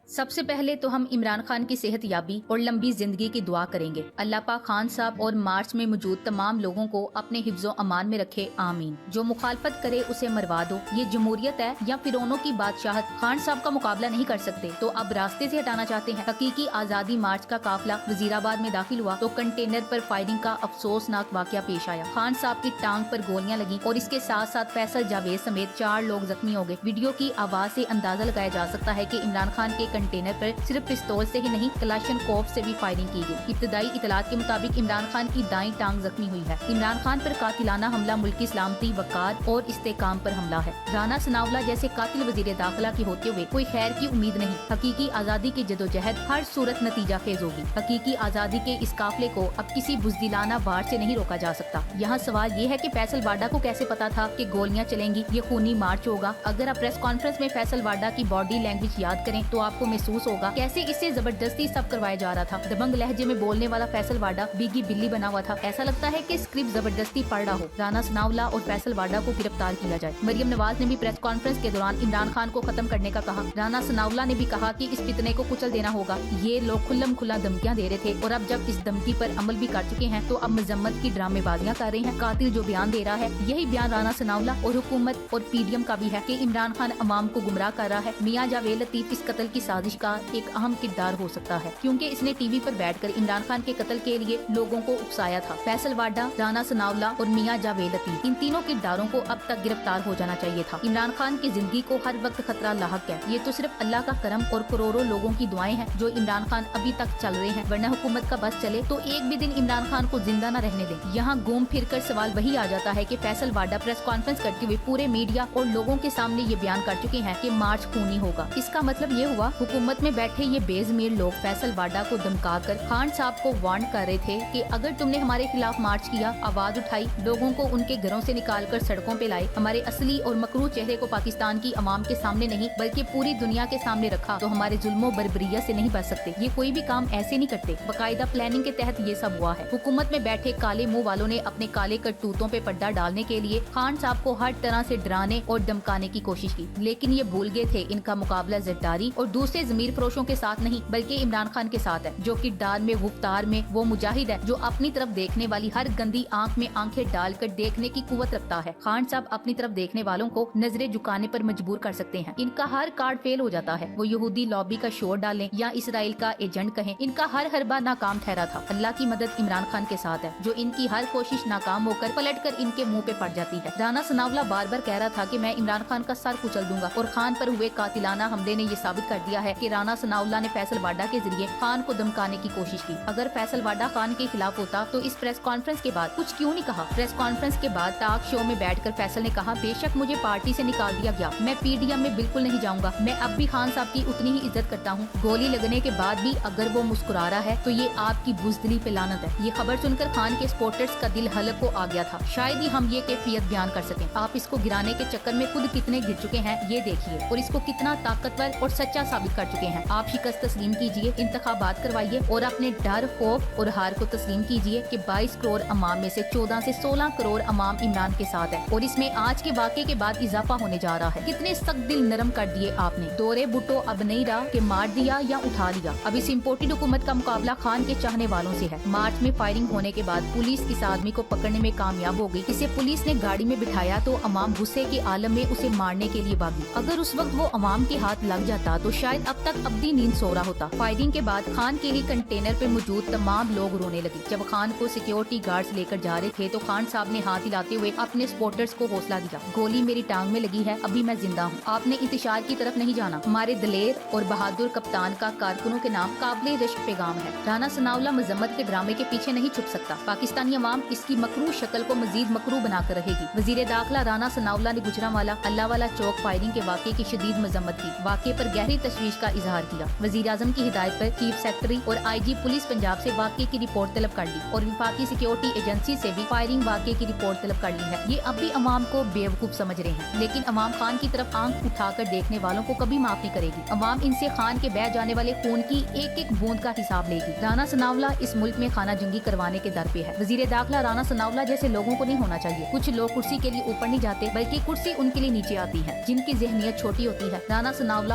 سب سے پہلے تو ہم عمران خان کی صحت یابی اور لمبی زندگی کی دعا کریں گے۔ اللہ پاک خان صاحب اور مارچ میں موجود تمام لوگوں کو اپنے حفظ و امان میں رکھے، آمین۔ جو مخالفت کرے اسے مروا دو، یہ جمہوریت ہے یا فرعونوں کی بادشاہت؟ خان صاحب کا مقابلہ نہیں کر سکتے تو اب راستے سے ہٹانا چاہتے ہیں۔ حقیقی آزادی مارچ کا قافلہ وزیر آباد میں داخل ہوا تو کنٹینر پر فائرنگ کا افسوسناک واقعہ پیش آیا۔ خان صاحب کی ٹانگ پر گولیاں لگیں اور اس کے ساتھ ساتھ فیصل جاوید سمیت 4 لوگ زخمی ہو گئے۔ ویڈیو کی آواز سے اندازہ لگایا جا سکتا ہے کہ عمران خان کے کنٹینر پر صرف پستول سے ہی نہیں، کلاشن کوف سے بھی فائرنگ کی گئی۔ ابتدائی اطلاعات کے مطابق عمران خان کی دائیں ٹانگ زخمی ہوئی ہے۔ عمران خان پر قاتلانہ حملہ ملکی سلامتی، وقار اور استحکام پر حملہ ہے۔ رانا ثناءاللہ جیسے قاتل وزیر داخلہ کی ہوتے ہوئے کوئی خیر کی امید نہیں۔ حقیقی آزادی کی جدوجہد ہر صورت نتیجہ خیز ہوگی۔ حقیقی آزادی کے اس قافلے کو اب کسی بزدلانہ وار سے نہیں روکا جا سکتا۔ یہاں سوال یہ ہے کہ فیصل واڈا کو کیسے پتا تھا کہ گولیاں چلیں گی، یہ خونی مارچ ہوگا؟ اگر آپ پریس کانفرنس میں فیصل واڈا کی باڈی لینگویج یاد کریں تو آپ کو محسوس ہوگا کیسے اسے زبردستی سب کروایا جا رہا تھا۔ دبنگ لہجے میں بولنے والا فیصل واڈا بیگی بلی بنا ہوا تھا، ایسا لگتا ہے کہ اسکرپٹ زبردستی پڑھ رہا ہو۔ رانا ثناءاللہ اور فیصل واڈا کو گرفتار کیا جائے۔ مریم نواز نے بھی پریس کانفرنس کے دوران عمران خان کو ختم کرنے کا کہا۔ رانا ثناءاللہ نے بھی کہا کہ اس فتنے کو کچل دینا ہوگا۔ یہ لوگ کھلم کھلا دھمکیاں دے رہے تھے اور اب جب اس دھمکی پر عمل بھی کر چکے ہیں تو اب مذمت کی ڈرامے بازیاں کر رہے ہیں۔ قاتل جو بیان دے رہا ہے یہی بیان رانا ثناءاللہ اور حکومت اور پی ڈی ایم کا بھی ہے کہ عمران خان عوام کو گمراہ کر رہا ہے۔ میاں جاوید لطیف اس قتل کی سازش کا ایک اہم کردار ہو سکتا ہے کیونکہ اس نے ٹی وی پر بیٹھ کر عمران خان کے قتل کے لیے لوگوں کو اکسایا تھا۔ فیصل واڈا، رانا ثناءاللہ اور میاں جاوید لطیف، ان تینوں کرداروں کو اب تک گرفتار ہو جانا چاہیے تھا۔ عمران خان کی زندگی کو ہر وقت خطرہ لاحق ہے۔ یہ تو صرف اللہ کا کرم اور کروڑوں لوگوں کی دعائیں ہیں جو عمران خان ابھی تک چل رہے ہیں، ورنہ حکومت کا بس چلے تو ایک بھی دن عمران خان کو زندہ نہ رہنے دیں۔ یہاں گھوم پھر کر سوال وہی آ جاتا ہے کہ فیصل واڈا پریس کانفرنس کرتے ہوئے پورے میڈیا اور لوگوں کے سامنے یہ بیان کر چکے ہیں کہ مارچ خونی ہوگا۔ اس کا مطلب یہ ہوا حکومت میں بیٹھے یہ بے ضمیر لوگ فیصل واڈا کو دھمکا کر خان صاحب کو وارن کر رہے تھے کہ اگر تم نے ہمارے خلاف مارچ کیا، آواز اٹھائی، لوگوں کو ان کے گھروں سے نکال کر سڑکوں پہ لائے، ہمارے اصلی اور مکروہ چہرے کو پاکستان کی عوام کے سامنے نہیں بلکہ پوری دنیا کے سامنے رکھا تو ہمارے ظلم و بربریت سے نہیں بچ سکتے۔ یہ کوئی بھی کام ایسے نہیں کرتے، باقاعدہ پلاننگ کے تحت یہ سب ہوا ہے۔ حکومت میں بیٹھے کالے منہ والوں نے اپنے کالے کرتوتوں پہ پردہ ڈالنے کے لیے خان صاحب کو ہر طرح سے ڈرانے اور دھمکانے کی کوشش کی، لیکن یہ بھول گئے تھے ان کا مقابلہ زرداری اور دوسرے ضمیر فروشوں کے ساتھ نہیں بلکہ عمران خان کے ساتھ ہے، جو کردار میں گفتار میں وہ مجاہد ہے جو اپنی طرف دیکھنے والی ہر گندی آنکھ میں آنکھیں ڈال کر دیکھنے کی قوت رکھتا ہے۔ خان صاحب اپنی طرف دیکھنے والوں کو نظریں جھکانے پر مجبور کر سکتے ہیں۔ ان کا ہر کارڈ فیل ہو جاتا ہے، وہ یہودی لابی کا شور ڈالیں یا اسرائیل کا ایجنٹ کہیں، ان کا ہر حربہ ناکام ٹھہرا تھا۔ اللہ کی مدد عمران خان کے ساتھ ہے، جو ان کی ہر کوشش ناکام ہو کر پلٹ کر ان کے منہ پہ پڑ جاتی ہے۔ رانا ثناءاللہ بار بار کہہ رہا تھا کہ میں عمران خان کا سر کچل دوں گا، اور خان پر ہوئے قاتلانہ حملے نے یہ ثابت کر دیا ہے کہ رانا ثناءاللہ نے فیصل واڈا کے ذریعے خان کو دھمکانے کی کوشش کی۔ اگر فیصل واڈا خان کے خلاف ہوتا تو اس پریس کانفرنس کے بعد کچھ کیوں نہیں کہا؟ پریس کانفرنس کے بعد ٹاک شو میں بیٹھ کر فیصل نے کہا، بے شک مجھے پارٹی سے نکال دیا گیا، میں پی ڈی ایم میں بالکل نہیں جاؤں گا، میں اب بھی خان صاحب کی اتنی ہی عزت کرتا ہوں۔ گولی لگنے کے بعد بھی اگر وہ مسکرا رہا ہے تو یہ آپ کی بزدلی پہ لعنت ہے۔ یہ خبر سن کر خان کے سپورٹرز کا دل حلق کو آ گیا تھا، شاید ہی ہم یہ کیفیت بیان کر سکیں۔ آپ اس کو گرانے کے چکر میں خود کتنے گر چکے ہیں یہ دیکھیے، اور اس کو کتنا طاقتور اور سچا ثابت کر چکے ہیں۔ آپ شکست تسلیم کیجئے، انتخابات کروائیے اور اپنے ڈر، خوف اور ہار کو تسلیم کیجئے کہ 22 کروڑ عوام میں سے 14 سے 16 کروڑ عوام عمران کے ساتھ ہے، اور اس میں آج کے واقعے کے بعد اضافہ ہونے جا رہا ہے۔ کتنے سخت دل نرم کر دیے آپ نے۔ دورے بھٹو اب نہیں رہا کہ مار دیا یا اٹھا لیا، اب اس امپورٹڈ حکومت کا مقابلہ خان کے چاہنے والوں سے ہے۔ مارچ میں فائرنگ ہونے کے بعد پولیس اس آدمی کو پکڑنے میں کامیاب ہو گئی۔ اسے پولیس نے گاڑی میں بٹھایا تو عوام غصے کے عالم میں اسے مارنے کے لیے بھاگی۔ اگر اس وقت وہ عوام کے ہاتھ لگ جاتا تو شاید اب تک ابدی نیند سو رہا ہوتا۔ فائرنگ کے بعد خان کے ہی کنٹینر پہ موجود تمام لوگ رونے لگے۔ جب خان کو سیکیورٹی گارڈز لے کر جا رہے تھے تو خان صاحب نے ہاتھ ہلاتے ہوئے اپنے سپورٹرز کو حوصلہ دیا، گولی میری ٹانگ میں لگی ہے، ابھی میں زندہ ہوں، آپ نے انتشار کی طرف نہیں جانا۔ ہمارے دلیر اور بہادر کپتان کا کارکنوں کے نام قابل رشک پیغام ہے۔ رانا ثناءاللہ مذمت کے ڈرامے کے پیچھے نہیں چھپ سکتا۔ پاکستانی عوام اس کی مکروہ شکل کو مزید مکروہ بنا کر رہے گی۔ وزیر داخلہ رانا ثناءاللہ نے گجرانوالہ اللہ والا چوک فائرنگ کے واقعے کی شدید مذمت کی، واقعے پر گہری تشویش کا اظہار کیا۔ وزیر اعظم کی ہدایت پر چیف سیکرٹری اور آئی جی پولیس پنجاب سے واقعے کی رپورٹ طلب کر لی اور وفاقی سیکیورٹی ایجنسی سے بھی فائرنگ واقعے کی رپورٹ طلب کر لی ہے۔ یہ اب بھی عوام کو بیوقوف سمجھ رہے ہیں، لیکن عوام خان کی طرف آنکھ اٹھا کر دیکھنے والوں کو کبھی معاف نہیں کرے گی۔ عوام ان سے خان کے بہہ جانے والے خون کی ایک ایک بوند کا حساب لے گی۔ رانا ثناءاللہ اس ملک میں خانہ جنگی کروانے کے در پہ ہے۔ وزیر داخلہ رانا ثناءاللہ جیسے لوگوں کو نہیں ہونا چاہیے۔ کچھ لوگ کرسی کے لیے اوپر نہیں جاتے بلکہ کرسی ان کے لیے نیچے آتی ہے، جن کی ذہنیت چھوٹی ہوتی ہے۔ رانا ثناءاللہ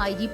IG